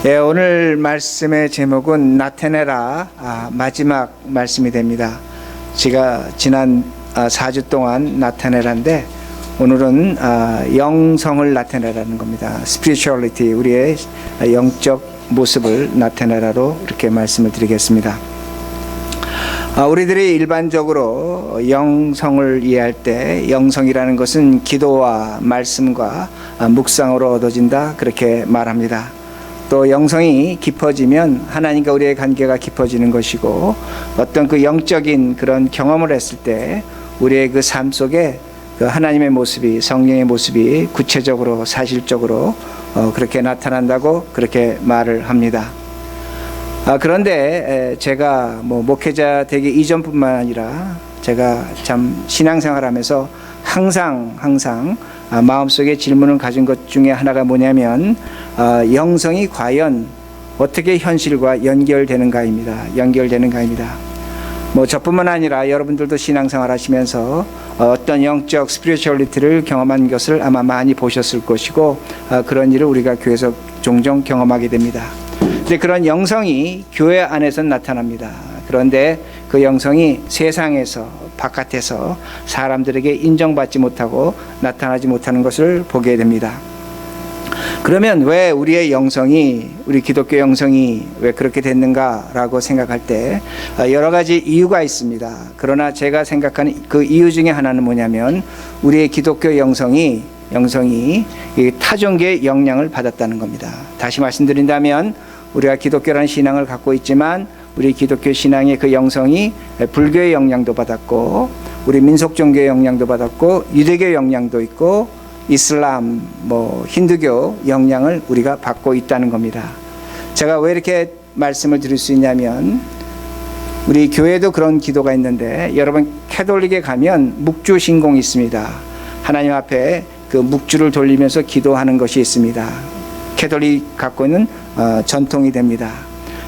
오늘 말씀의 제목은 나타내라 마지막 말씀이 됩니다. 제가 지난 4주 동안 나타내라인데 오늘은 영성을 나타내라는 겁니다. spirituality, 우리의 영적 모습을 나타내라로 이렇게 말씀을 드리겠습니다. 우리들이 일반적으로 영성을 이해할 때 영성이라는 것은 기도와 말씀과 묵상으로 얻어진다, 그렇게 말합니다. 또 영성이 깊어지면 하나님과 우리의 관계가 깊어지는 것이고, 어떤 그 영적인 그런 경험을 했을 때 우리의 그 삶 속에 그 하나님의 모습이, 성령의 모습이 구체적으로 사실적으로 그렇게 나타난다고 그렇게 말을 합니다. 그런데 제가 목회자 되기 이전뿐만 아니라 제가 참 신앙생활하면서 항상 마음속에 질문을 가진 것 중에 하나가 뭐냐면 영성이 과연 어떻게 현실과 연결되는가입니다. 저뿐만 아니라 여러분들도 신앙생활 하시면서 어떤 영적 스피리추얼리티를 경험한 것을 아마 많이 보셨을 것이고, 그런 일을 우리가 교회에서 종종 경험하게 됩니다. 근데 그런 영성이 교회 안에서 나타납니다. 그런데 그 영성이 세상에서, 바깥에서 사람들에게 인정받지 못하고 나타나지 못하는 것을 보게 됩니다. 그러면 왜 우리의 영성이, 우리 기독교 영성이 왜 그렇게 됐는가라고 생각할 때 여러 가지 이유가 있습니다. 그러나 제가 생각하는 그 이유 중에 하나는 뭐냐면, 우리의 기독교 영성이 타종교의 영향을 받았다는 겁니다. 다시 말씀드린다면, 우리가 기독교라는 신앙을 갖고 있지만 우리 기독교 신앙의 그 영성이 불교의 영향도 받았고, 우리 민속 종교의 영향도 받았고, 유대교 영향도 있고, 이슬람, 힌두교 영향을 우리가 받고 있다는 겁니다. 제가 왜 이렇게 말씀을 드릴 수 있냐면, 우리 교회도 그런 기도가 있는데, 여러분 캐톨릭에 가면 묵주 신공이 있습니다. 하나님 앞에 그 묵주를 돌리면서 기도하는 것이 있습니다. 캐톨릭 갖고 있는 전통이 됩니다.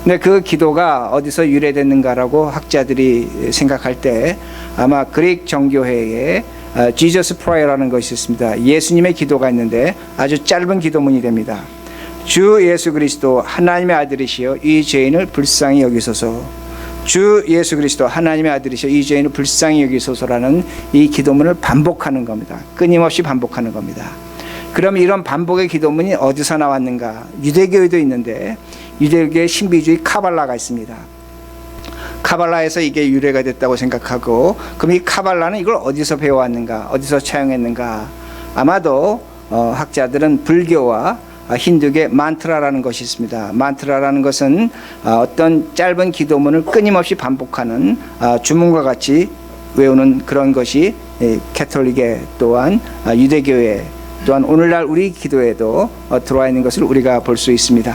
근데 그 기도가 어디서 유래됐는가라고 학자들이 생각할 때 아마 그릭 정교회에 Jesus Prayer라는 것이 있습니다. 예수님의 기도가 있는데 아주 짧은 기도문이 됩니다. 주 예수 그리스도 하나님의 아들이시여 이 죄인을 불쌍히 여기소서. 주 예수 그리스도 하나님의 아들이시여 이 죄인을 불쌍히 여기소서라는 이 기도문을 반복하는 겁니다. 끊임없이 반복하는 겁니다. 그럼 이런 반복의 기도문이 어디서 나왔는가? 유대교에도 있는데, 유대교의 신비주의 카발라가 있습니다. 카발라에서 이게 유래가 됐다고 생각하고, 그럼 이 카발라는 이걸 어디서 배워왔는가? 어디서 차용했는가? 아마도 학자들은 불교와 힌두교의 만트라라는 것이 있습니다. 만트라라는 것은 어떤 짧은 기도문을 끊임없이 반복하는 주문과 같이 외우는 그런 것이 캐톨릭에, 또한 유대교에, 또한 오늘날 우리 기도에도 들어와 있는 것을 우리가 볼 수 있습니다.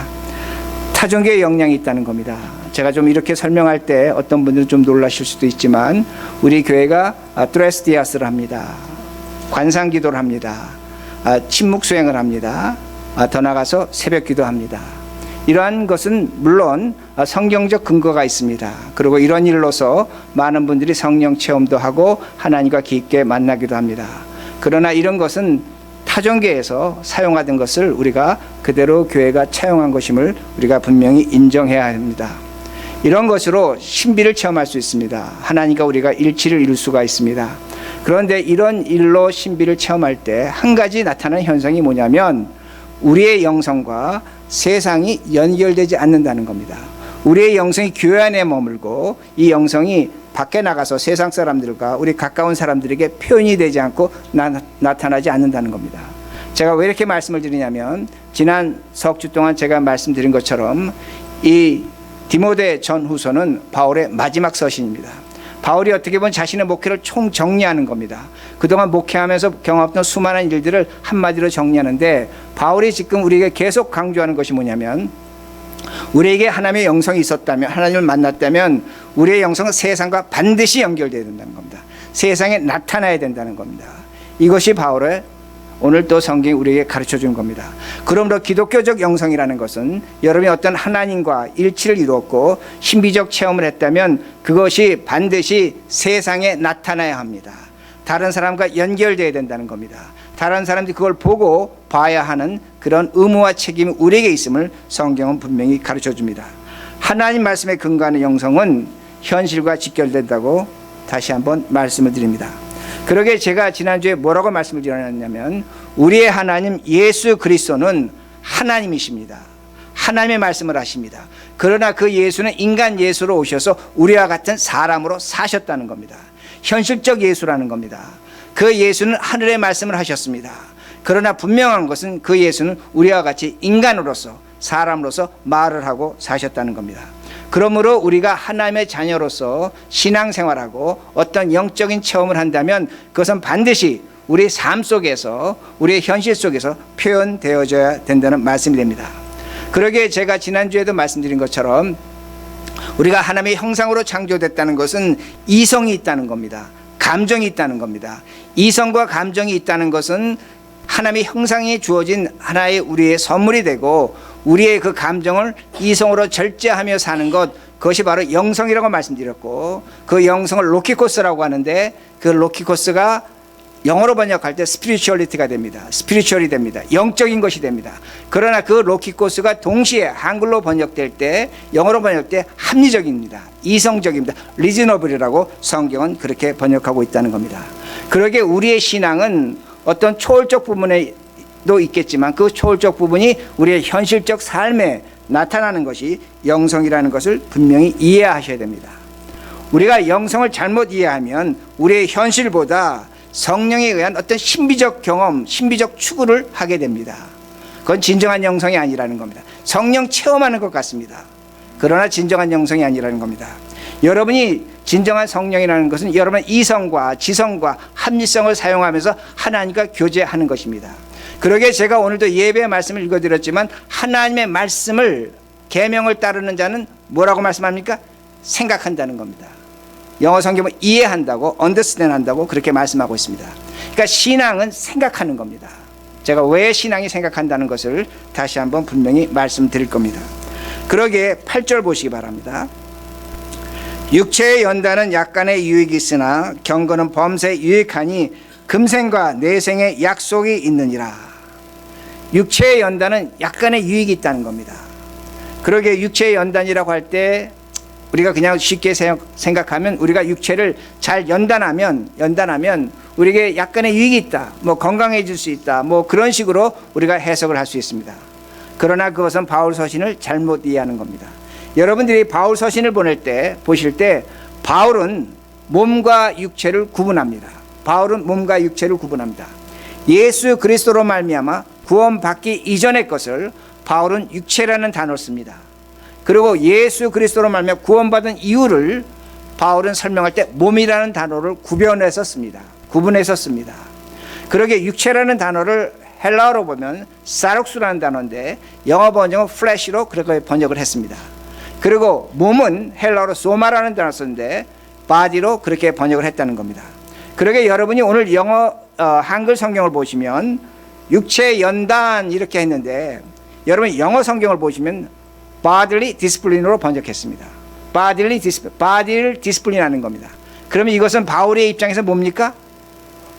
타종교의 영향이 있다는 겁니다. 제가 좀 이렇게 설명할 때 어떤 분들은 좀 놀라실 수도 있지만, 우리 교회가 트레스디아스를 합니다. 관상기도를 합니다. 침묵수행을 합니다. 더 나아가서 새벽기도 합니다. 이러한 것은 물론 성경적 근거가 있습니다. 그리고 이런 일로서 많은 분들이 성령 체험도 하고 하나님과 깊게 만나기도 합니다. 그러나 이런 것은 타종교에서 사용하던 것을 우리가 그대로 교회가 차용한 것임을 우리가 분명히 인정해야 합니다. 이런 것으로 신비를 체험할 수 있습니다. 하나님과 우리가 일치를 이룰 수가 있습니다. 그런데 이런 일로 신비를 체험할 때 한 가지 나타나는 현상이 뭐냐면, 우리의 영성과 세상이 연결되지 않는다는 겁니다. 우리의 영성이 교회 안에 머물고 이 영성이 밖에 나가서 세상 사람들과 우리 가까운 사람들에게 표현이 되지 않고 나타나지 않는다는 겁니다. 제가 왜 이렇게 말씀을 드리냐면, 지난 석주 동안 제가 말씀드린 것처럼 이 디모데 전후서는 바울의 마지막 서신입니다. 바울이 어떻게 보면 자신의 목회를 총정리하는 겁니다. 그동안 목회하면서 경험했던 수많은 일들을 한마디로 정리하는데, 바울이 지금 우리에게 계속 강조하는 것이 뭐냐면, 우리에게 하나님의 영성이 있었다면, 하나님을 만났다면 우리의 영성은 세상과 반드시 연결되어야 된다는 겁니다. 세상에 나타나야 된다는 겁니다. 이것이 바울의 오늘 또 성경이 우리에게 가르쳐 준 겁니다. 그러므로 기독교적 영성이라는 것은 여러분이 어떤 하나님과 일치를 이루었고 신비적 체험을 했다면 그것이 반드시 세상에 나타나야 합니다. 다른 사람과 연결되어야 된다는 겁니다. 다른 사람들이 그걸 보고 봐야 하는 그런 의무와 책임이 우리에게 있음을 성경은 분명히 가르쳐 줍니다. 하나님 말씀에 근거하는 영성은 현실과 직결된다고 다시 한번 말씀을 드립니다. 그러게 제가 지난주에 뭐라고 말씀을 드렸냐면 우리의 하나님 예수 그리스도는 하나님이십니다. 하나님의 말씀을 하십니다. 그러나 그 예수는 인간 예수로 오셔서 우리와 같은 사람으로 사셨다는 겁니다. 현실적 예수라는 겁니다. 그 예수는 하늘의 말씀을 하셨습니다. 그러나 분명한 것은 그 예수는 우리와 같이 인간으로서 사람으로서 말을 하고 사셨다는 겁니다. 그러므로 우리가 하나님의 자녀로서 신앙생활하고 어떤 영적인 체험을 한다면 그것은 반드시 우리의 삶 속에서 우리의 현실 속에서 표현되어져야 된다는 말씀이 됩니다. 그러기에 제가 지난주에도 말씀드린 것처럼 우리가 하나님의 형상으로 창조됐다는 것은 이성이 있다는 겁니다. 감정이 있다는 겁니다. 이성과 감정이 있다는 것은 하나님의 형상이 주어진 하나의 우리의 선물이 되고 우리의 그 감정을 이성으로 절제하며 사는 것, 그것이 바로 영성이라고 말씀드렸고 그 영성을 로키코스라고 하는데 그 로키코스가 영어로 번역할 때 스피리추얼리티가 됩니다. 스피리추얼이 됩니다. 영적인 것이 됩니다. 그러나 그 로키코스가 동시에 한글로 번역될 때 영어로 번역될 때 합리적입니다. 이성적입니다. 리즈너블이라고 성경은 그렇게 번역하고 있다는 겁니다. 그러기에 우리의 신앙은 어떤 초월적 부분에도 있겠지만 그 초월적 부분이 우리의 현실적 삶에 나타나는 것이 영성이라는 것을 분명히 이해하셔야 됩니다. 우리가 영성을 잘못 이해하면 우리의 현실보다 성령에 의한 어떤 신비적 경험, 신비적 추구를 하게 됩니다. 그건 진정한 영성이 아니라는 겁니다. 성령 체험하는 것 같습니다. 그러나 진정한 영성이 아니라는 겁니다. 여러분이 진정한 성령이라는 것은 여러분의 이성과 지성과 합리성을 사용하면서 하나님과 교제하는 것입니다. 그러기에 제가 오늘도 예배의 말씀을 읽어드렸지만 하나님의 말씀을 계명을 따르는 자는 뭐라고 말씀합니까? 생각한다는 겁니다. 영어 성경은 이해한다고, understand 한다고 그렇게 말씀하고 있습니다. 그러니까 신앙은 생각하는 겁니다. 제가 왜 신앙이 생각한다는 것을 다시 한번 분명히 말씀드릴 겁니다. 그러기에 8절 보시기 바랍니다. 육체의 연단은 약간의 유익이 있으나 경건은 범사에 유익하니 금생과 내생의 약속이 있느니라. 육체의 연단은 약간의 유익이 있다는 겁니다. 그러기에 육체의 연단이라고 할 때 우리가 그냥 쉽게 생각하면 우리가 육체를 잘 연단하면 우리에게 약간의 유익이 있다, 뭐 건강해질 수 있다, 뭐 그런 식으로 우리가 해석을 할 수 있습니다. 그러나 그것은 바울 서신을 잘못 이해하는 겁니다. 여러분들이 바울 서신을 보실 때 바울은 몸과 육체를 구분합니다. 바울은 몸과 육체를 구분합니다. 예수 그리스도로 말미암아 구원받기 이전의 것을 바울은 육체라는 단어를 씁니다. 그리고 예수 그리스도로 말미암아 구원받은 이유를 바울은 설명할 때 몸이라는 단어를 구분해서 씁니다. 그러기에 육체라는 단어를 헬라어로 보면 사록수라는 단어인데 영어 번역은 flesh로 그렇게 번역을 했습니다. 그리고 몸은 헬라어로 소마라는 단어를 썼는데 body로 그렇게 번역을 했다는 겁니다. 그러기에 여러분이 오늘 한글 성경을 보시면 육체 연단 이렇게 했는데 여러분 영어 성경을 보시면 bodily discipline으로 번역했습니다. body를 디스플린하는 겁니다. 그러면 이것은 바울의 입장에서 뭡니까?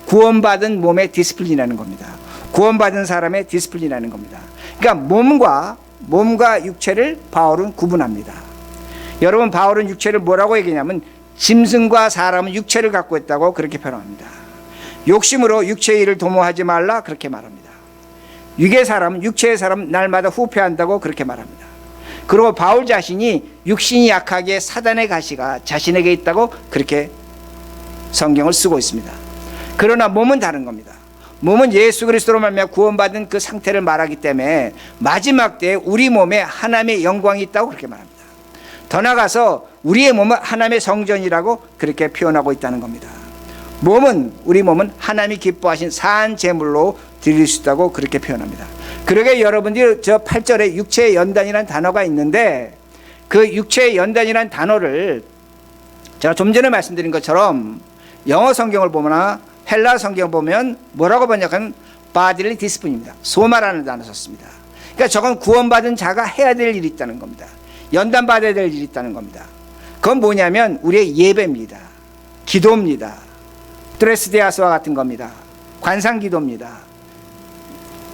구원받은 몸의 디스플린이라는 겁니다. 구원받은 사람의 디스플린이라는 겁니다. 그러니까 몸과 육체를 바울은 구분합니다. 여러분 바울은 육체를 뭐라고 얘기냐면 짐승과 사람은 육체를 갖고 있다고 그렇게 표현합니다. 욕심으로 육체의 일을 도모하지 말라 그렇게 말합니다. 육의 사람은 날마다 후패한다고 그렇게 말합니다. 그리고 바울 자신이 육신이 약하기에 사단의 가시가 자신에게 있다고 그렇게 성경을 쓰고 있습니다. 그러나 몸은 다른 겁니다. 몸은 예수 그리스도로 말미암아 구원받은 그 상태를 말하기 때문에 마지막 때에 우리 몸에 하나님의 영광이 있다고 그렇게 말합니다. 더 나아가서 우리의 몸은 하나님의 성전이라고 그렇게 표현하고 있다는 겁니다. 우리 몸은 하나님이 기뻐하신 산 제물로 드릴 수 있다고 그렇게 표현합니다. 그러게 여러분들이 저 8절에 육체의 연단이라는 단어가 있는데 그 육체의 연단이라는 단어를 제가 좀 전에 말씀드린 것처럼 영어 성경을 보거나 헬라 성경을 보면 뭐라고 번역하면 bodily discipline입니다. 소마라는 단어 썼습니다. 그러니까 저건 구원받은 자가 해야 될 일이 있다는 겁니다. 연단받아야 될 일이 있다는 겁니다. 그건 뭐냐면 우리의 예배입니다. 기도입니다. 드레스데아스와 같은 겁니다. 관상기도입니다.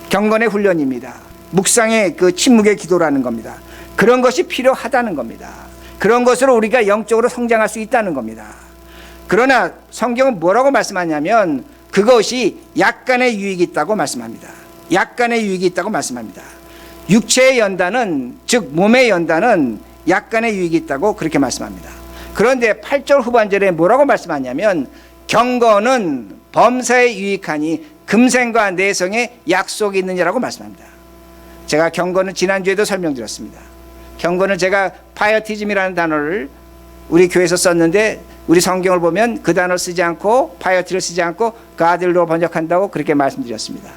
경건의 훈련입니다. 묵상의 그 침묵의 기도라는 겁니다. 그런 것이 필요하다는 겁니다. 그런 것으로 우리가 영적으로 성장할 수 있다는 겁니다. 그러나 성경은 뭐라고 말씀하냐면 그것이 약간의 유익이 있다고 말씀합니다. 약간의 유익이 있다고 말씀합니다. 육체의 연단은, 즉 몸의 연단은 약간의 유익이 있다고 그렇게 말씀합니다. 그런데 8절 후반절에 뭐라고 말씀하냐면 경건은 범사에 유익하니 금생과 내성에 약속이 있느냐라고 말씀합니다. 제가 경건은 지난주에도 설명드렸습니다. 경건은 제가 파이어티즘이라는 단어를 우리 교회에서 썼는데 우리 성경을 보면 그 단어를 쓰지 않고 파이어티를 쓰지 않고 가들로 번역한다고 그렇게 말씀드렸습니다.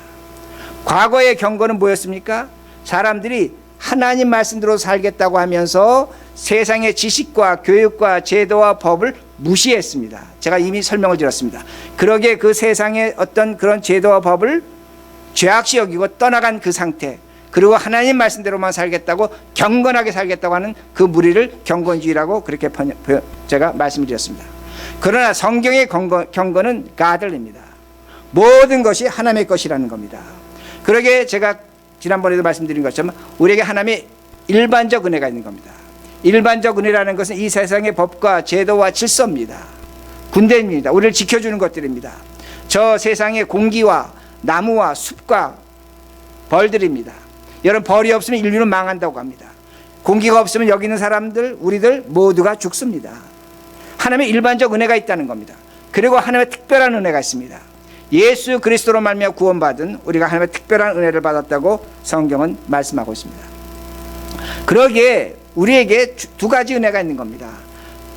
과거의 경건은 뭐였습니까? 사람들이 하나님 말씀대로 살겠다고 하면서 세상의 지식과 교육과 제도와 법을 무시했습니다. 제가 이미 설명을 드렸습니다. 그러기에 그 세상의 어떤 그런 제도와 법을 죄악시 여기고 떠나간 그 상태, 그리고 하나님 말씀대로만 살겠다고 경건하게 살겠다고 하는 그 무리를 경건주의라고 그렇게 제가 말씀을 드렸습니다. 그러나 성경의 경건은 가들입니다. 모든 것이 하나님의 것이라는 겁니다. 그러기에 제가 지난번에도 말씀드린 것처럼 우리에게 하나님의 일반적 은혜가 있는 겁니다. 일반적 은혜라는 것은 이 세상의 법과 제도와 질서입니다. 군대입니다. 우리를 지켜주는 것들입니다. 저 세상의 공기와 나무와 숲과 벌들입니다. 여러분, 벌이 없으면 인류는 망한다고 합니다. 공기가 없으면 여기 있는 사람들, 우리들 모두가 죽습니다. 하나님의 일반적 은혜가 있다는 겁니다. 그리고 하나님의 특별한 은혜가 있습니다. 예수 그리스도로 말미암아 구원받은 우리가 하나님의 특별한 은혜를 받았다고 성경은 말씀하고 있습니다. 그러기에 우리에게 두 가지 은혜가 있는 겁니다.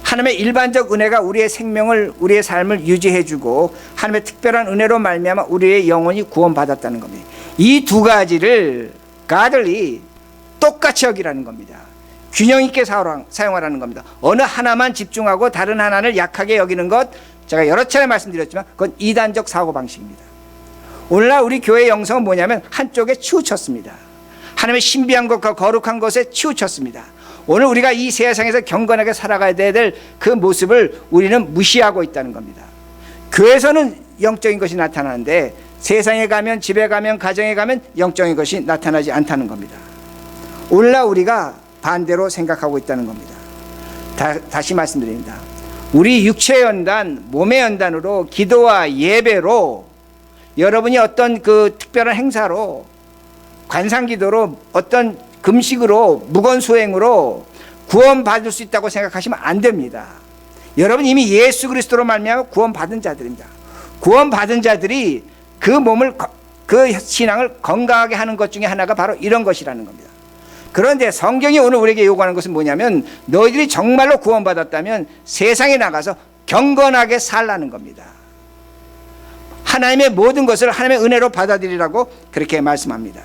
하나님의 일반적 은혜가 우리의 생명을, 우리의 삶을 유지해주고 하나님의 특별한 은혜로 말미암아 우리의 영혼이 구원받았다는 겁니다. 이 두 가지를 가들이 똑같이 여기라는 겁니다. 균형 있게 사용하라는 겁니다. 어느 하나만 집중하고 다른 하나를 약하게 여기는 것, 제가 여러 차례 말씀드렸지만 그건 이단적 사고방식입니다. 오늘날 우리 교회의 영성은 뭐냐면 한쪽에 치우쳤습니다. 하나님의 신비한 것과 거룩한 것에 치우쳤습니다. 오늘 우리가 이 세상에서 경건하게 살아가야 될 그 모습을 우리는 무시하고 있다는 겁니다. 교회에서는 영적인 것이 나타나는데 세상에 가면, 집에 가면, 가정에 가면 영적인 것이 나타나지 않다는 겁니다. 오늘날 우리가 반대로 생각하고 있다는 겁니다. 다시 말씀드립니다. 우리 육체의 연단, 몸의 연단으로 기도와 예배로 여러분이 어떤 그 특별한 행사로 관상기도로 어떤 금식으로 무건수행으로 구원받을 수 있다고 생각하시면 안 됩니다. 여러분 이미 예수 그리스도로 말미암아 구원받은 자들입니다. 구원받은 자들이 그 몸을, 그 신앙을 건강하게 하는 것 중에 하나가 바로 이런 것이라는 겁니다. 그런데 성경이 오늘 우리에게 요구하는 것은 뭐냐면 너희들이 정말로 구원받았다면 세상에 나가서 경건하게 살라는 겁니다. 하나님의 모든 것을 하나님의 은혜로 받아들이라고 그렇게 말씀합니다.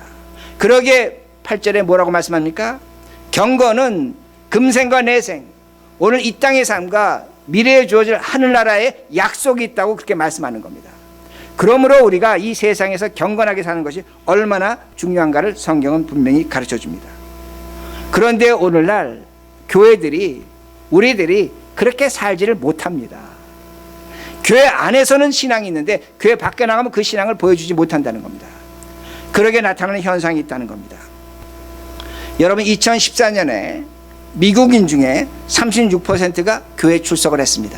그러기에 8절에 뭐라고 말씀합니까? 경건은 금생과 내생, 오늘 이 땅의 삶과 미래에 주어질 하늘나라에 약속이 있다고 그렇게 말씀하는 겁니다. 그러므로 우리가 이 세상에서 경건하게 사는 것이 얼마나 중요한가를 성경은 분명히 가르쳐 줍니다. 그런데 오늘날 교회들이, 우리들이 그렇게 살지를 못합니다. 교회 안에서는 신앙이 있는데 교회 밖에 나가면 그 신앙을 보여주지 못한다는 겁니다. 그러게 나타나는 현상이 있다는 겁니다. 여러분 2014년에 미국인 중에 36%가 교회 출석을 했습니다.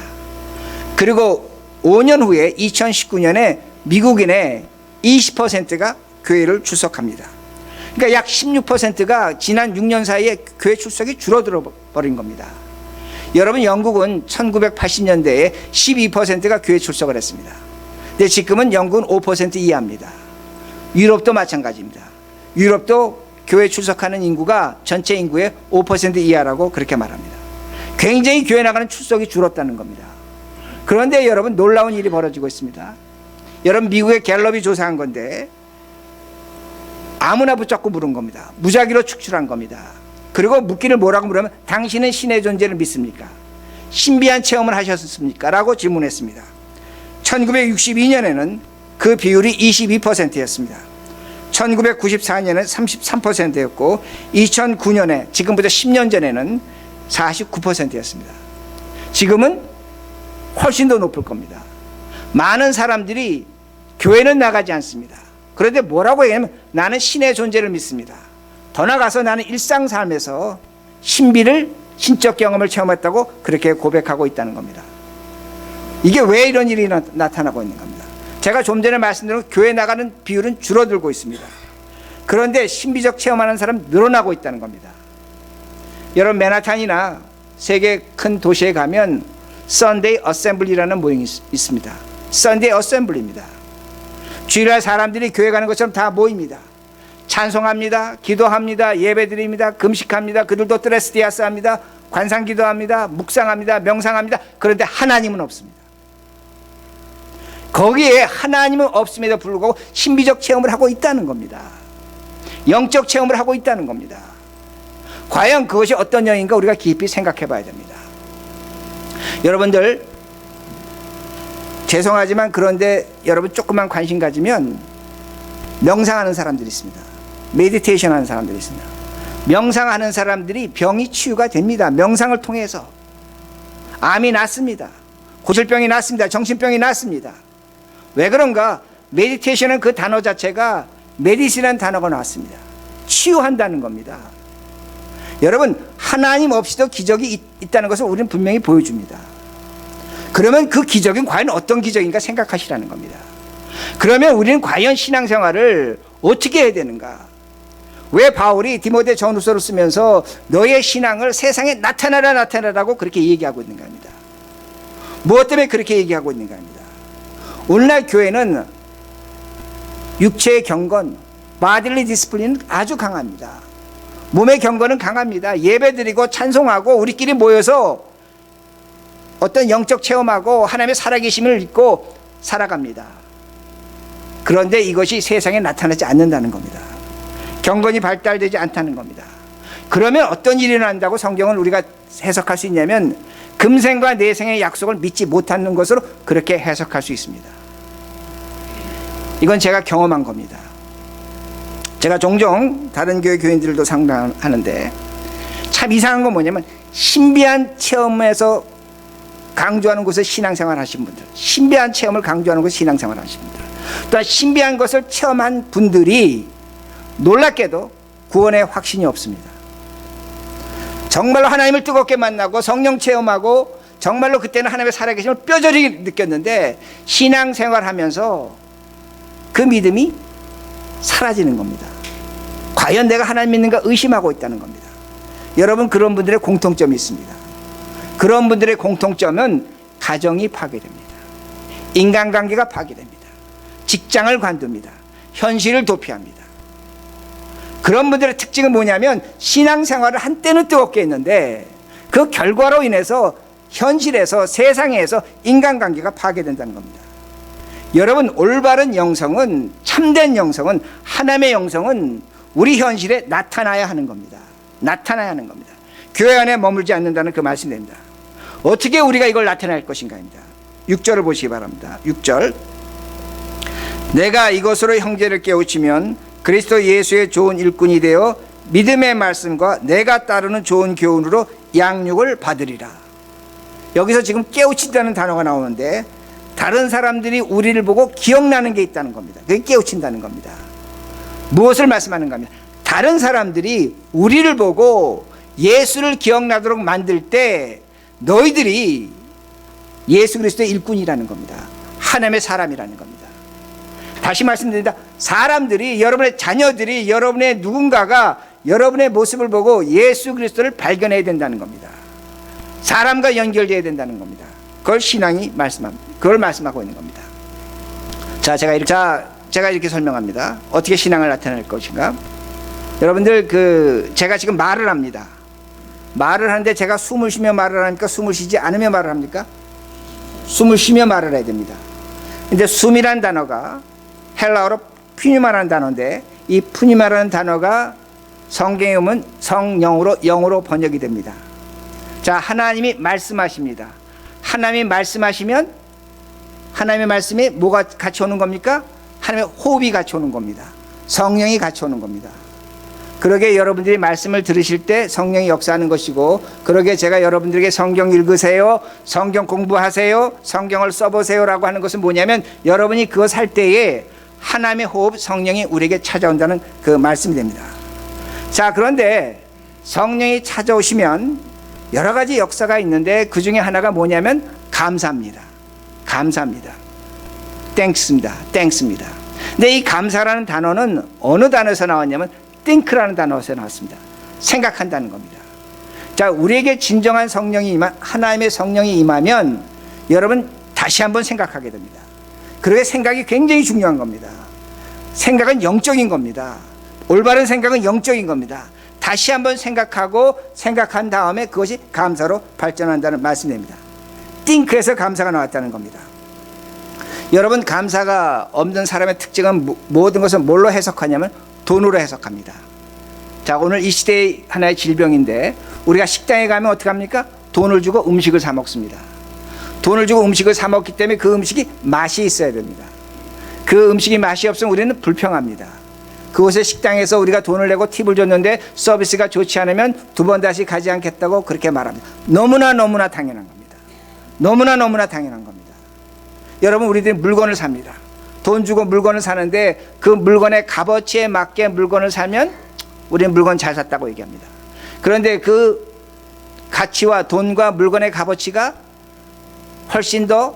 그리고 5년 후에 2019년에 미국인의 20%가 교회를 출석합니다. 그러니까 약 16%가 지난 6년 사이에 교회 출석이 줄어들어 버린 겁니다. 여러분 영국은 1980년대에 12%가 교회 출석을 했습니다. 근데 지금은 영국은 5% 이하입니다. 유럽도 마찬가지입니다. 유럽도 교회 출석하는 인구가 전체 인구의 5% 이하라고 그렇게 말합니다. 굉장히 교회 나가는 출석이 줄었다는 겁니다. 그런데 여러분 놀라운 일이 벌어지고 있습니다. 여러분 미국의 갤럽이 조사한 건데 아무나 붙잡고 물은 겁니다. 무작위로 축출한 겁니다. 그리고 묻기를 뭐라고 물으면 당신은 신의 존재를 믿습니까? 신비한 체험을 하셨습니까? 라고 질문했습니다. 1962년에는 그 비율이 22%였습니다. 1994년에 33%였고 2009년에 지금부터 10년 전에는 49%였습니다. 지금은 훨씬 더 높을 겁니다. 많은 사람들이 교회는 나가지 않습니다. 그런데 뭐라고 얘기하면 나는 신의 존재를 믿습니다. 더 나아가서 나는 일상 삶에서 신비를 신적 경험을 체험했다고 그렇게 고백하고 있다는 겁니다. 이게 왜 이런 일이 나타나고 있는 겁니다. 제가 좀 전에 말씀드린 교회 나가는 비율은 줄어들고 있습니다. 그런데 신비적 체험하는 사람 늘어나고 있다는 겁니다. 여러분 맨하탄이나 세계 큰 도시에 가면 Sunday Assembly라는 모임이 있습니다. Sunday Assembly입니다. 주일날 사람들이 교회 가는 것처럼 다 모입니다. 찬송합니다. 기도합니다. 예배드립니다. 금식합니다. 그들도 트레스디아스 합니다. 관상 기도합니다. 묵상합니다. 명상합니다. 그런데 하나님은 없습니다. 거기에 하나님은 없음에도 불구하고 신비적 체험을 하고 있다는 겁니다. 영적 체험을 하고 있다는 겁니다. 과연 그것이 어떤 영인가 우리가 깊이 생각해 봐야 됩니다. 여러분들 죄송하지만 그런데 여러분 조금만 관심 가지면 명상하는 사람들이 있습니다. 메디테이션 하는 사람들이 있습니다. 명상하는 사람들이 병이 치유가 됩니다. 명상을 통해서 암이 낫습니다. 고질병이 낫습니다. 정신병이 낫습니다. 왜 그런가? 메디테이션은 그 단어 자체가 메디시라는 단어가 나왔습니다. 치유한다는 겁니다. 여러분 하나님 없이도 기적이 있다는 것을 우리는 분명히 보여줍니다. 그러면 그 기적은 과연 어떤 기적인가 생각하시라는 겁니다. 그러면 우리는 과연 신앙생활을 어떻게 해야 되는가? 왜 바울이 디모데 전후서를 쓰면서 너의 신앙을 세상에 나타나라고 그렇게 얘기하고 있는가 합니다. 무엇 때문에 그렇게 얘기하고 있는가 합니다. 오늘날 교회는 육체의 경건, 바딜리 디스플린은 아주 강합니다. 몸의 경건은 강합니다. 예배드리고 찬송하고 우리끼리 모여서 어떤 영적 체험하고 하나님의 살아계심을 믿고 살아갑니다. 그런데 이것이 세상에 나타나지 않는다는 겁니다. 경건이 발달되지 않다는 겁니다. 그러면 어떤 일이 일어난다고 성경을 우리가 해석할 수 있냐면 금생과 내생의 약속을 믿지 못하는 것으로 그렇게 해석할 수 있습니다. 이건 제가 경험한 겁니다. 제가 종종 다른 교회 교인들도 상담하는데 참 이상한 건 뭐냐면 신비한 체험에서 강조하는 곳을 신앙생활 하신 분들, 신비한 체험을 강조하는 곳을 신앙생활 하신 분들, 또한 신비한 것을 체험한 분들이 놀랍게도 구원의 확신이 없습니다. 정말로 하나님을 뜨겁게 만나고 성령 체험하고 정말로 그때는 하나님의 살아계심을 뼈저리게 느꼈는데 신앙생활하면서 그 믿음이 사라지는 겁니다. 과연 내가 하나님 믿는가 의심하고 있다는 겁니다. 여러분 그런 분들의 공통점이 있습니다. 그런 분들의 공통점은 가정이 파괴됩니다. 인간관계가 파괴됩니다. 직장을 관둡니다. 현실을 도피합니다. 그런 분들의 특징은 뭐냐면 신앙생활을 한때는 뜨겁게 했는데 그 결과로 인해서 현실에서 세상에서 인간관계가 파괴된다는 겁니다. 여러분 올바른 영성은 참된 영성은 하나님의 영성은 우리 현실에 나타나야 하는 겁니다. 나타나야 하는 겁니다. 교회 안에 머물지 않는다는 그 말씀입니다. 어떻게 우리가 이걸 나타낼 것인가입니다. 6절을 보시기 바랍니다. 6절 내가 이것으로 형제를 깨우치면 그리스도 예수의 좋은 일꾼이 되어 믿음의 말씀과 내가 따르는 좋은 교훈으로 양육을 받으리라. 여기서 지금 깨우친다는 단어가 나오는데 다른 사람들이 우리를 보고 기억나는 게 있다는 겁니다. 그게 깨우친다는 겁니다. 무엇을 말씀하는가 하면 다른 사람들이 우리를 보고 예수를 기억나도록 만들 때 너희들이 예수 그리스도의 일꾼이라는 겁니다. 하나님의 사람이라는 겁니다. 다시 말씀드립니다. 사람들이 여러분의 자녀들이 여러분의 누군가가 여러분의 모습을 보고 예수 그리스도를 발견해야 된다는 겁니다. 사람과 연결되어야 된다는 겁니다. 그걸 신앙이 말씀합니다. 그걸 말씀하고 있는 겁니다. 제가 이렇게 설명합니다. 어떻게 신앙을 나타낼 것인가? 여러분들 제가 지금 말을 합니다. 말을 하는데 제가 숨을 쉬며 말을 하니까 숨을 쉬지 않으며 말을 합니까? 숨을 쉬며 말을 해야 됩니다. 근데 숨이란 단어가 헬라어로 푸니마라는 단어인데 이 푸니마라는 단어가 성경에 보면 성령으로 영어로 번역이 됩니다. 자, 하나님이 말씀하십니다. 하나님이 말씀하시면 하나님의 말씀이 뭐가 같이 오는 겁니까? 하나님의 호흡이 같이 오는 겁니다. 성령이 같이 오는 겁니다. 그러게 여러분들이 말씀을 들으실 때 성령이 역사하는 것이고 그러게 제가 여러분들에게 성경 읽으세요, 성경 공부하세요, 성경을 써보세요 라고 하는 것은 뭐냐면 여러분이 그것 할 때에 하나님의 호흡 성령이 우리에게 찾아온다는 그 말씀이 됩니다. 자, 그런데 성령이 찾아오시면 여러 가지 역사가 있는데 그 중에 하나가 뭐냐면 감사입니다. 감사합니다. 땡스입니다. 땡스입니다. 근데 이 감사라는 단어는 어느 단어에서 나왔냐면 think라는 단어에서 나왔습니다. 생각한다는 겁니다. 자, 우리에게 진정한 성령이 하나님의 성령이 임하면 여러분 다시 한번 생각하게 됩니다. 그러게 생각이 굉장히 중요한 겁니다. 생각은 영적인 겁니다. 올바른 생각은 영적인 겁니다. 다시 한번 생각하고 생각한 다음에 그것이 감사로 발전한다는 말씀입니다. think에서 감사가 나왔다는 겁니다. 여러분, 감사가 없는 사람의 특징은 모든 것을 뭘로 해석하냐면 돈으로 해석합니다. 자, 오늘 이 시대의 하나의 질병인데 우리가 식당에 가면 어떻게 합니까? 돈을 주고 음식을 사 먹습니다. 돈을 주고 음식을 사 먹기 때문에 그 음식이 맛이 있어야 됩니다. 그 음식이 맛이 없으면 우리는 불평합니다. 그곳의 식당에서 우리가 돈을 내고 팁을 줬는데 서비스가 좋지 않으면 두 번 다시 가지 않겠다고 그렇게 말합니다. 너무나 당연한 겁니다. 너무나 당연한 겁니다. 여러분, 우리들이 물건을 삽니다. 돈 주고 물건을 사는데 그 물건의 값어치에 맞게 물건을 사면 우리는 물건 잘 샀다고 얘기합니다. 그런데 그 가치와 돈과 물건의 값어치가 훨씬 더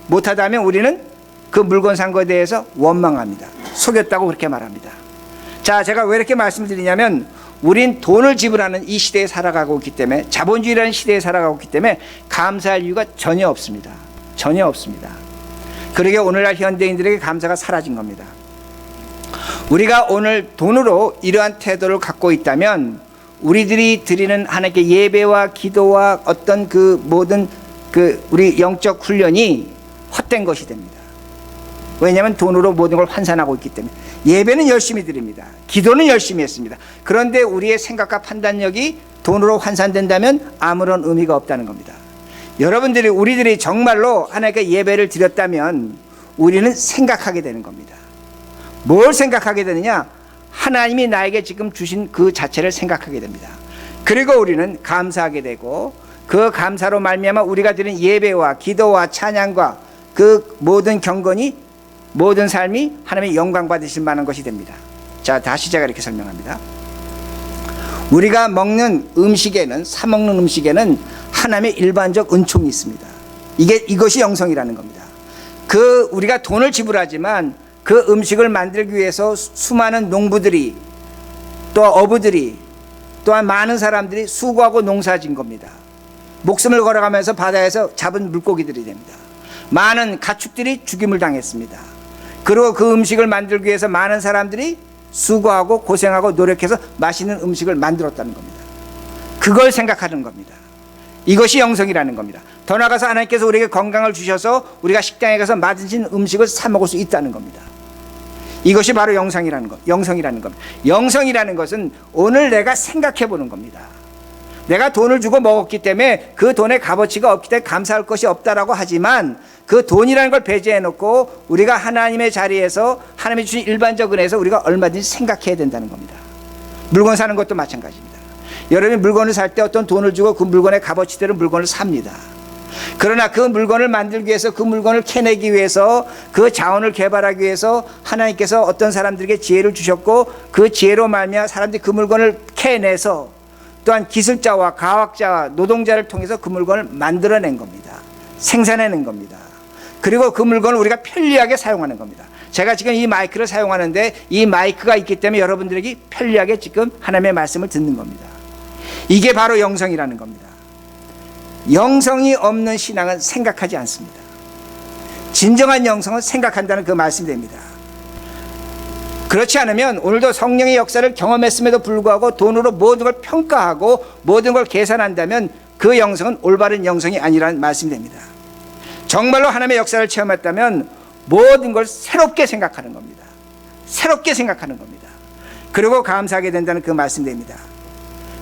못하다면 우리는 그 물건 산 것에 대해서 원망합니다. 속였다고 그렇게 말합니다. 자, 제가 왜 이렇게 말씀드리냐면 우린 돈을 지불하는 이 시대에 살아가고 있기 때문에, 자본주의라는 시대에 살아가고 있기 때문에 감사할 이유가 전혀 없습니다. 전혀 없습니다. 그러게 오늘날 현대인들에게 감사가 사라진 겁니다. 우리가 오늘 돈으로 이러한 태도를 갖고 있다면 우리들이 드리는 하나님께 예배와 기도와 어떤 그 모든 그 우리 영적 훈련이 헛된 것이 됩니다. 왜냐하면 돈으로 모든 걸 환산하고 있기 때문에. 예배는 열심히 드립니다. 기도는 열심히 했습니다. 그런데 우리의 생각과 판단력이 돈으로 환산된다면 아무런 의미가 없다는 겁니다. 여러분들이, 우리들이 정말로 하나님께 예배를 드렸다면 우리는 생각하게 되는 겁니다. 뭘 생각하게 되느냐? 하나님이 나에게 지금 주신 그 자체를 생각하게 됩니다. 그리고 우리는 감사하게 되고 그 감사로 말미암아 우리가 드린 예배와 기도와 찬양과 그 모든 경건이, 모든 삶이 하나님의 영광 받으실 만한 것이 됩니다. 자, 다시 제가 이렇게 설명합니다. 우리가 먹는 음식에는, 사 먹는 음식에는 하나님의 일반적 은총이 있습니다. 이것이 영성이라는 겁니다. 우리가 돈을 지불하지만 그 음식을 만들기 위해서 수많은 농부들이, 또 어부들이, 또한 많은 사람들이 수고하고 농사진 겁니다. 목숨을 걸어가면서 바다에서 잡은 물고기들이 됩니다. 많은 가축들이 죽임을 당했습니다. 그리고 그 음식을 만들기 위해서 많은 사람들이 수고하고 고생하고 노력해서 맛있는 음식을 만들었다는 겁니다. 그걸 생각하는 겁니다. 이것이 영성이라는 겁니다. 더 나아가서 하나님께서 우리에게 건강을 주셔서 우리가 식당에 가서 맛있는 음식을 사 먹을 수 있다는 겁니다. 이것이 바로 영성이라는 겁니다. 영성이라는 것은 오늘 내가 생각해 보는 겁니다. 내가 돈을 주고 먹었기 때문에 그 돈의 값어치가 없기 때문에 감사할 것이 없다라고 하지만 그 돈이라는 걸 배제해 놓고 우리가 하나님의 자리에서 하나님이 주신 일반적 은혜에서 우리가 얼마든지 생각해야 된다는 겁니다. 물건 사는 것도 마찬가지입니다. 여러분이 물건을 살 때 어떤 돈을 주고 그 물건의 값어치대로 물건을 삽니다. 그러나 그 물건을 만들기 위해서, 그 물건을 캐내기 위해서, 그 자원을 개발하기 위해서 하나님께서 어떤 사람들에게 지혜를 주셨고 그 지혜로 말미암아 사람들이 그 물건을 캐내서 또한 기술자와 과학자와 노동자를 통해서 그 물건을 만들어낸 겁니다. 생산해낸 겁니다. 그리고 그 물건을 우리가 편리하게 사용하는 겁니다. 제가 지금 이 마이크를 사용하는데 이 마이크가 있기 때문에 여러분들에게 편리하게 지금 하나님의 말씀을 듣는 겁니다. 이게 바로 영성이라는 겁니다. 영성이 없는 신앙은 생각하지 않습니다. 진정한 영성은 생각한다는 그 말씀이 됩니다. 그렇지 않으면 오늘도 성령의 역사를 경험했음에도 불구하고 돈으로 모든 걸 평가하고 모든 걸 계산한다면 그 영성은 올바른 영성이 아니라는 말씀이 됩니다. 정말로 하나님의 역사를 체험했다면 모든 걸 새롭게 생각하는 겁니다. 새롭게 생각하는 겁니다. 그리고 감사하게 된다는 그 말씀이 됩니다.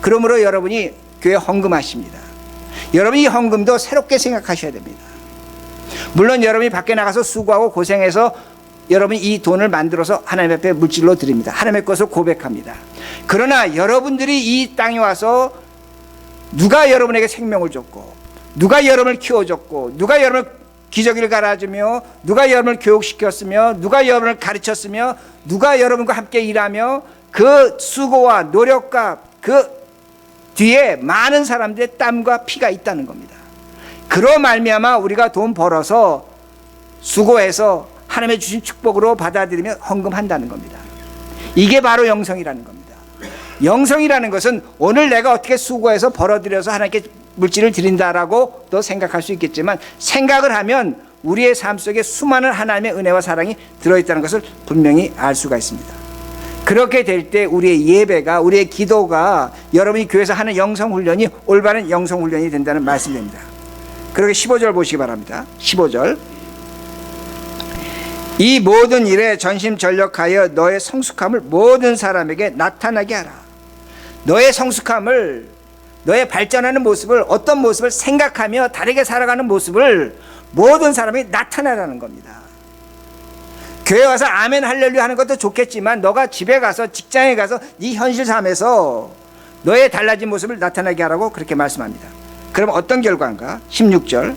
그러므로 여러분이 교회 헌금하십니다. 여러분이 헌금도 새롭게 생각하셔야 됩니다. 물론 여러분이 밖에 나가서 수고하고 고생해서 여러분이 이 돈을 만들어서 하나님 앞에 물질로 드립니다. 하나님의 것을 고백합니다. 그러나 여러분들이 이 땅에 와서 누가 여러분에게 생명을 줬고, 누가 여러분을 키워줬고, 누가 여러분을 기저귀를 갈아주며, 누가 여러분을 교육시켰으며, 누가 여러분을 가르쳤으며, 누가 여러분과 함께 일하며, 그 수고와 노력과 그 뒤에 많은 사람들의 땀과 피가 있다는 겁니다. 그로 말미암아 우리가 돈 벌어서 수고해서 하나님의 주신 축복으로 받아들이며 헌금한다는 겁니다. 이게 바로 영성이라는 겁니다. 영성이라는 것은 오늘 내가 어떻게 수고해서 벌어들여서 하나님께 물질을 드린다라고 또 생각할 수 있겠지만, 생각을 하면 우리의 삶 속에 수많은 하나님의 은혜와 사랑이 들어있다는 것을 분명히 알 수가 있습니다. 그렇게 될 때 우리의 예배가, 우리의 기도가, 여러분이 교회에서 하는 영성훈련이 올바른 영성훈련이 된다는 말씀입니다. 그렇게 15절 보시기 바랍니다. 15절. 이 모든 일에 전심전력하여 너의 성숙함을 모든 사람에게 나타나게 하라. 너의 성숙함을, 너의 발전하는 모습을, 어떤 모습을 생각하며 다르게 살아가는 모습을 모든 사람이 나타내라는 겁니다. 교회 와서 아멘 할렐루야 하는 것도 좋겠지만, 너가 집에 가서, 직장에 가서 네 현실 삶에서 너의 달라진 모습을 나타나게 하라고 그렇게 말씀합니다. 그럼 어떤 결과인가? 16절.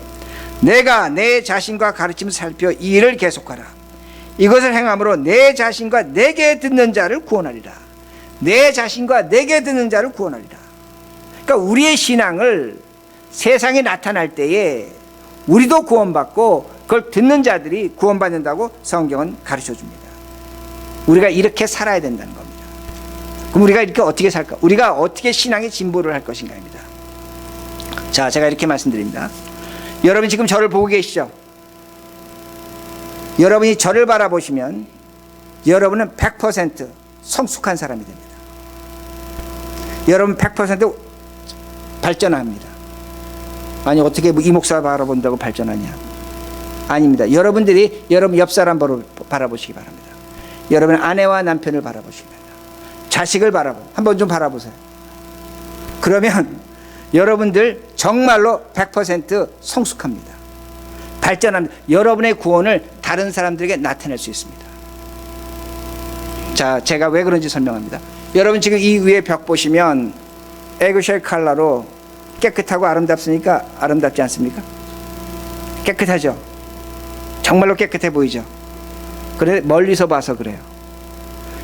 내가 내 자신과 가르침을 살펴 이 일을 계속하라. 이것을 행함으로 내 자신과 내게 듣는 자를 구원하리라. 내 자신과 내게 듣는 자를 구원하리라. 그러니까 우리의 신앙을 세상에 나타날 때에 우리도 구원받고 그걸 듣는 자들이 구원받는다고 성경은 가르쳐줍니다. 우리가 이렇게 살아야 된다는 겁니다. 그럼 우리가 이렇게 어떻게 살까? 우리가 어떻게 신앙의 진보를 할 것인가입니다. 자, 제가 이렇게 말씀드립니다. 여러분 지금 저를 보고 계시죠? 여러분이 저를 바라보시면 여러분은 100% 성숙한 사람이 됩니다. 여러분 100% 발전합니다. 아니, 어떻게 이 목사 바라본다고 발전하냐? 아닙니다. 여러분들이 여러분 옆 사람 바라보시기 바랍니다. 여러분 아내와 남편을 바라보시기 바랍니다. 자식을 한번 좀 바라보세요. 그러면 여러분들 정말로 100% 성숙합니다. 발전합니다. 여러분의 구원을 다른 사람들에게 나타낼 수 있습니다. 자, 제가 왜 그런지 설명합니다. 여러분 지금 이 위에 벽 보시면 에그쉘 컬러로 깨끗하고 아름답습니까? 아름답지 않습니까? 깨끗하죠? 정말로 깨끗해 보이죠? 그래, 멀리서 봐서 그래요.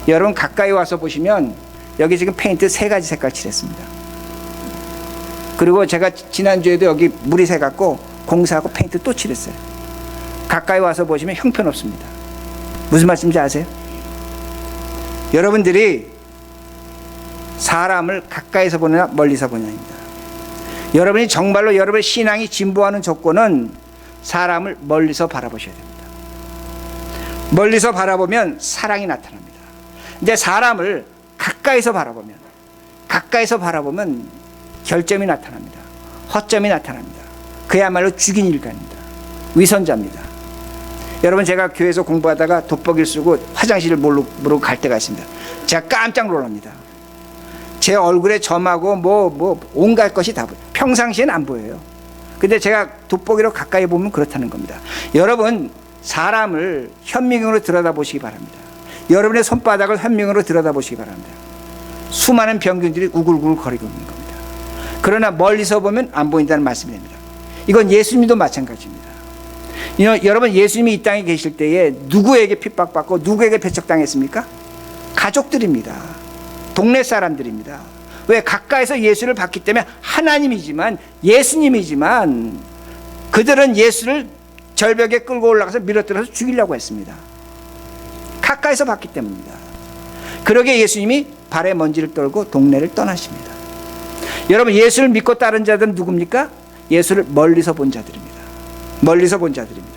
여러분 가까이 와서 보시면 여기 지금 페인트 3가지 색깔 칠했습니다. 그리고 제가 지난주에도 여기 물이 새갖고 공사하고 페인트 또 칠했어요. 가까이 와서 보시면 형편없습니다. 무슨 말씀인지 아세요? 여러분들이 사람을 가까이서 보느냐 멀리서 보느냐입니다. 여러분이 정말로 여러분의 신앙이 진보하는 조건은 사람을 멀리서 바라보셔야 됩니다. 멀리서 바라보면 사랑이 나타납니다. 근데 사람을 가까이서 바라보면 결점이 나타납니다. 허점이 나타납니다. 그야말로 죽인 일가입니다. 위선자입니다. 여러분 제가 교회에서 공부하다가 돋보기를 쓰고 화장실을 모르고 갈 때가 있습니다. 제가 깜짝 놀랍니다. 제 얼굴에 점하고 뭐 온갖 것이 다 보여요. 평상시엔 안 보여요. 근데 제가 돋보기로 가까이 보면 그렇다는 겁니다. 여러분 사람을 현미경으로 들여다보시기 바랍니다. 여러분의 손바닥을 현미경으로 들여다보시기 바랍니다. 수많은 병균들이 우글우글 거리고 있는 겁니다. 그러나 멀리서 보면 안 보인다는 말씀이 됩니다. 이건 예수님도 마찬가지입니다. 여러분 예수님이 이 땅에 계실 때에 누구에게 핍박받고 누구에게 배척당했습니까? 가족들입니다. 동네 사람들입니다. 왜? 가까이서 예수를 봤기 때문에 하나님이지만 예수님이지만 그들은 예수를 절벽에 끌고 올라가서 밀어들어서 죽이려고 했습니다. 가까이서 봤기 때문입니다. 그러게 예수님이 발에 먼지를 떨고 동네를 떠나십니다. 여러분 예수를 믿고 따른 자들은 누굽니까? 예수를 멀리서 본 자들입니다. 멀리서 본 자들입니다.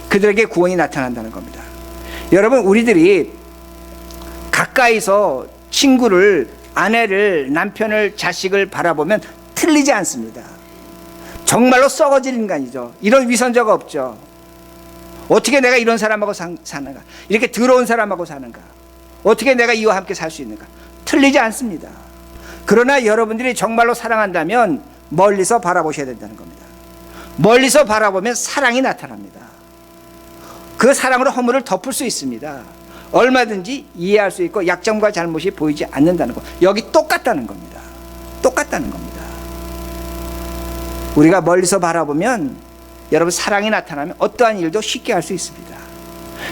그들에게 구원이 나타난다는 겁니다. 여러분 우리들이 가까이서 친구를, 아내를, 남편을, 자식을 바라보면 틀리지 않습니다. 정말로 썩어질 인간이죠. 이런 위선자가 없죠. 어떻게 내가 이런 사람하고 사는가? 이렇게 더러운 사람하고 사는가? 어떻게 내가 이와 함께 살 수 있는가? 틀리지 않습니다. 그러나 여러분들이 정말로 사랑한다면 멀리서 바라보셔야 된다는 겁니다. 멀리서 바라보면 사랑이 나타납니다. 그 사랑으로 허물을 덮을 수 있습니다. 얼마든지 이해할 수 있고 약점과 잘못이 보이지 않는다는 것. 여기 똑같다는 겁니다. 똑같다는 겁니다. 우리가 멀리서 바라보면 여러분 사랑이 나타나면 어떠한 일도 쉽게 할 수 있습니다.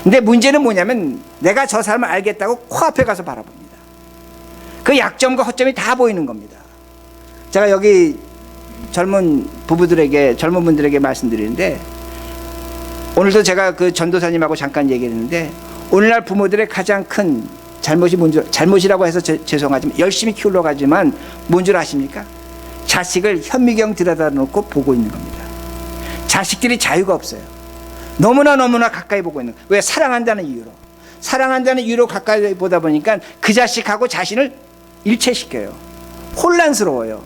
근데 문제는 뭐냐면 내가 저 사람을 알겠다고 코앞에 가서 바라봅니다. 그 약점과 허점이 다 보이는 겁니다. 제가 여기 젊은 분들에게 말씀드리는데, 오늘도 제가 그 전도사님하고 잠깐 얘기를 했는데, 오늘날 부모들의 가장 큰 잘못이라고 해서 죄송하지만 열심히 키우려고 하지만 뭔 줄 아십니까? 자식을 현미경 들여다 놓고 보고 있는 겁니다. 자식들이 자유가 없어요. 너무나 가까이 보고 있는 거예요. 왜? 사랑한다는 이유로 가까이 보다 보니까 그 자식하고 자신을 일체시켜요. 혼란스러워요.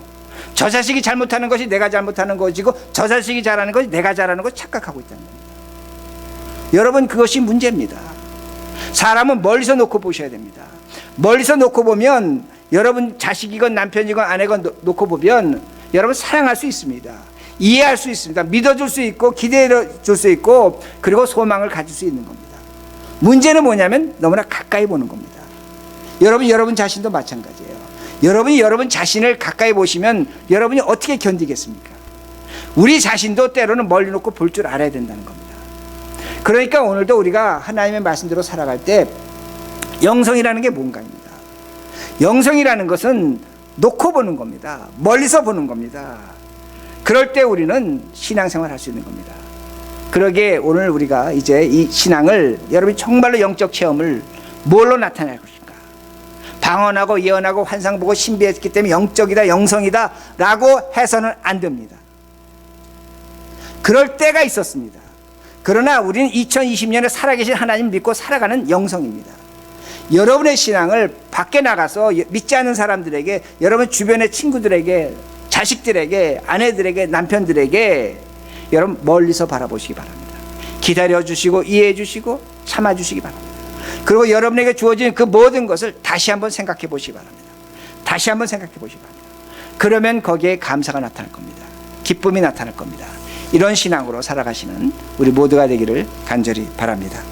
저 자식이 잘못하는 것이 내가 잘못하는 것이고, 저 자식이 잘하는 것이 내가 잘하는 것을 착각하고 있다는 겁니다. 여러분, 그것이 문제입니다. 사람은 멀리서 놓고 보셔야 됩니다. 멀리서 놓고 보면, 여러분 자식이건 남편이건 아내건 놓고 보면 여러분 사랑할 수 있습니다. 이해할 수 있습니다. 믿어줄 수 있고 기대해줄 수 있고, 그리고 소망을 가질 수 있는 겁니다. 문제는 뭐냐면 너무나 가까이 보는 겁니다. 여러분 자신도 마찬가지예요. 여러분 자신을 가까이 보시면 여러분이 어떻게 견디겠습니까? 우리 자신도 때로는 멀리 놓고 볼 줄 알아야 된다는 겁니다. 그러니까 오늘도 우리가 하나님의 말씀대로 살아갈 때 영성이라는 게 뭔가입니다. 영성이라는 것은 놓고 보는 겁니다. 멀리서 보는 겁니다. 그럴 때 우리는 신앙생활 할 수 있는 겁니다. 그러기에 오늘 우리가 이제 이 신앙을, 여러분이 정말로 영적 체험을 뭘로 나타낼 것인가? 방언하고 예언하고 환상 보고 신비했기 때문에 영적이다, 영성이다 라고 해서는 안 됩니다. 그럴 때가 있었습니다. 그러나 우리는 2020년에 살아계신 하나님 믿고 살아가는 영성입니다. 여러분의 신앙을 밖에 나가서 믿지 않는 사람들에게, 여러분 주변의 친구들에게, 자식들에게, 아내들에게, 남편들에게 여러분 멀리서 바라보시기 바랍니다. 기다려주시고 이해해주시고 참아주시기 바랍니다. 그리고 여러분에게 주어진 그 모든 것을 다시 한번 생각해 보시기 바랍니다. 다시 한번 생각해 보시기 바랍니다. 그러면 거기에 감사가 나타날 겁니다. 기쁨이 나타날 겁니다. 이런 신앙으로 살아가시는 우리 모두가 되기를 간절히 바랍니다.